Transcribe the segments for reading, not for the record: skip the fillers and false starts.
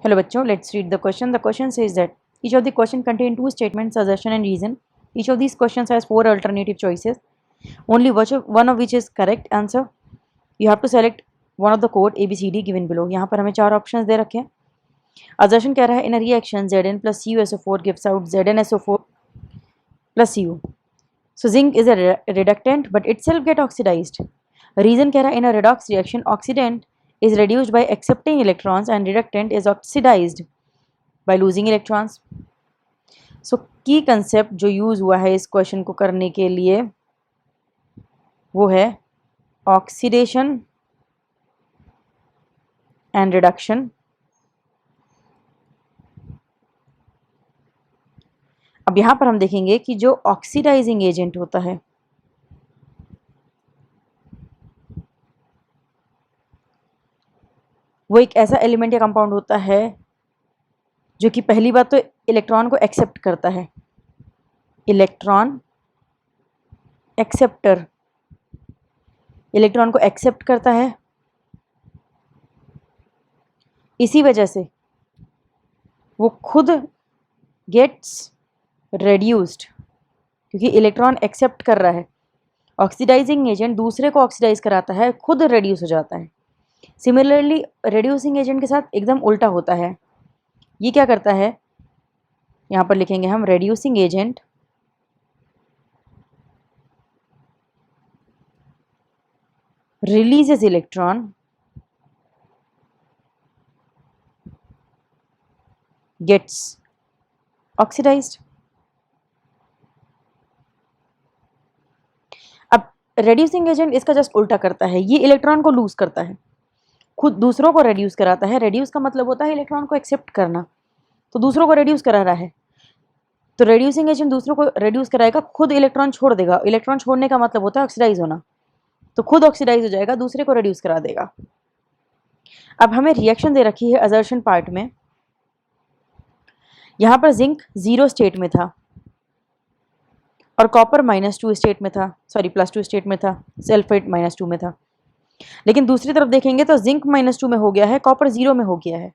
Hello बच्चों, let's read the question. The question says that each of the question contain two statements, assertion and reason. Each of these questions has four alternative choices. Only one of which is correct answer. You have to select one of the code ABCD given below. यहाँ पर हमें चार options दे रखे हैं. Assertion कह रहा है in a reaction Zn plus CuSO4 gives out ZnSO4 plus Cu. So zinc is a reductant but itself get oxidized. Reason कह रहा है in a redox reaction oxidant is reduced by accepting electrons and reductant is oxidized by losing electrons. So की concept जो use हुआ है इस question को करने के लिए वो है ऑक्सीडेशन एंड रिडक्शन. अब यहां पर हम देखेंगे कि जो ऑक्सीडाइजिंग एजेंट होता है वो एक ऐसा एलिमेंट या कंपाउंड होता है जो कि पहली बात तो इलेक्ट्रॉन को एक्सेप्ट करता है. इलेक्ट्रॉन एक्सेप्टर इलेक्ट्रॉन को एक्सेप्ट करता है. इसी वजह से वो खुद गेट्स रेड्यूस्ड क्योंकि इलेक्ट्रॉन एक्सेप्ट कर रहा है. ऑक्सीडाइजिंग एजेंट दूसरे को ऑक्सीडाइज कराता है, खुद रेड्यूस हो जाता है. सिमिलरली रेड्यूसिंग एजेंट के साथ एकदम उल्टा होता है. ये क्या करता है, यहां पर लिखेंगे हम reducing agent releases electron gets oxidised. अब रेड्यूसिंग एजेंट इसका जस्ट उल्टा करता है. ये इलेक्ट्रॉन को लूज करता है, खुद दूसरों को रेड्यूस कराता है. रेड्यूस का मतलब होता है इलेक्ट्रॉन को एक्सेप्ट करना, तो दूसरों को रेड्यूस करा रहा है. तो रेड्यूसिंग एजेंट दूसरों को रेड्यूस कराएगा, खुद इलेक्ट्रॉन छोड़ देगा. इलेक्ट्रॉन छोड़ने का मतलब होता है ऑक्सीडाइज होना, तो खुद ऑक्सीडाइज हो जाएगा, दूसरे को रेड्यूस करा देगा. अब हमें रिएक्शन दे रखी है असर्शन पार्ट में. यहां पर जिंक 0 स्टेट में था और कॉपर -2 स्टेट में था, सॉरी +2 स्टेट में था, सल्फेट -2 में था. लेकिन दूसरी तरफ देखेंगे तो जिंक -2 में हो गया है, कॉपर 0 में हो गया है.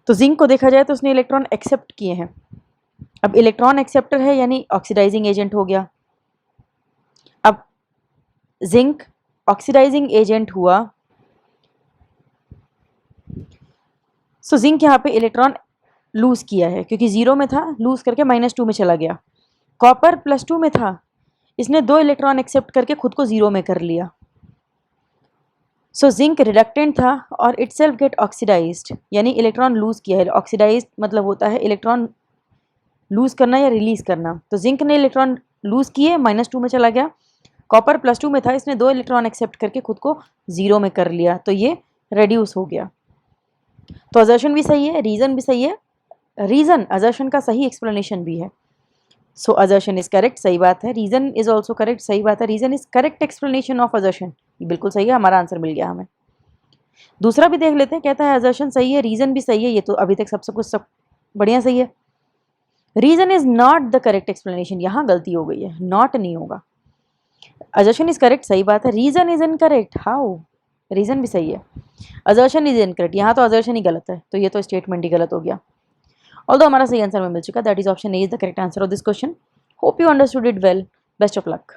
तो जिंक को देखा जाए तो उसने इलेक्ट्रॉन एक्सेप्ट किए हैं. अब इलेक्ट्रॉन एक्सेप्टर है यानी ऑक्सीडाइजिंग एजेंट हो गया. अब जिंक ऑक्सीडाइजिंग एजेंट हुआ, सो जिंक यहाँ पे इलेक्ट्रॉन लूज किया है क्योंकि 0 में था, लूज करके -2 में चला गया. कॉपर +2 में था, इसने 2 इलेक्ट्रॉन एक्सेप्ट करके खुद को 0 में कर लिया. सो जिंक रिडक्टेंट था और इट सेल्फ गेट ऑक्सीडाइज्ड यानी इलेक्ट्रॉन लूज किया है. ऑक्सीडाइज मतलब होता है इलेक्ट्रॉन लूज करना या रिलीज करना. तो जिंक ने इलेक्ट्रॉन लूज किए, -2 में चला गया. कॉपर +2 में था, इसने 2 इलेक्ट्रॉन एक्सेप्ट करके खुद को 0 में कर लिया, तो ये रेड्यूस हो गया. तो असर्शन भी सही है, रीजन भी सही है. रीजन असर्शन का सही एक्सप्लेनेशन भी है. सो असर्शन इज करेक्ट, सही बात है. रीजन इज ऑल्सो करेक्ट, सही बात है. Reason is correct explanation of assertion, बिल्कुल सही है. हमारा आंसर मिल गया हमें. दूसरा भी देख लेते हैं. कहता है असर्शन सही है, रीजन भी सही है. ये तो अभी तक सबसे कुछ सब बढ़िया सही है. Reason is not the correct explanation, यहाँ गलती हो गई है, नॉट नहीं होगा. असर्शन इज करेक्ट, सही बात है. Reason is incorrect, how? Reason भी सही है. असर्शन इज इनकरेक्ट, यहाँ तो असर्शन ही गलत है, तो ये तो स्टेटमेंट ही गलत हो गया. ऑल्दो हमारा सही आंसर में मिल चुका, that is option A is the correct answer of this question. Hope you understood it well. Best of luck.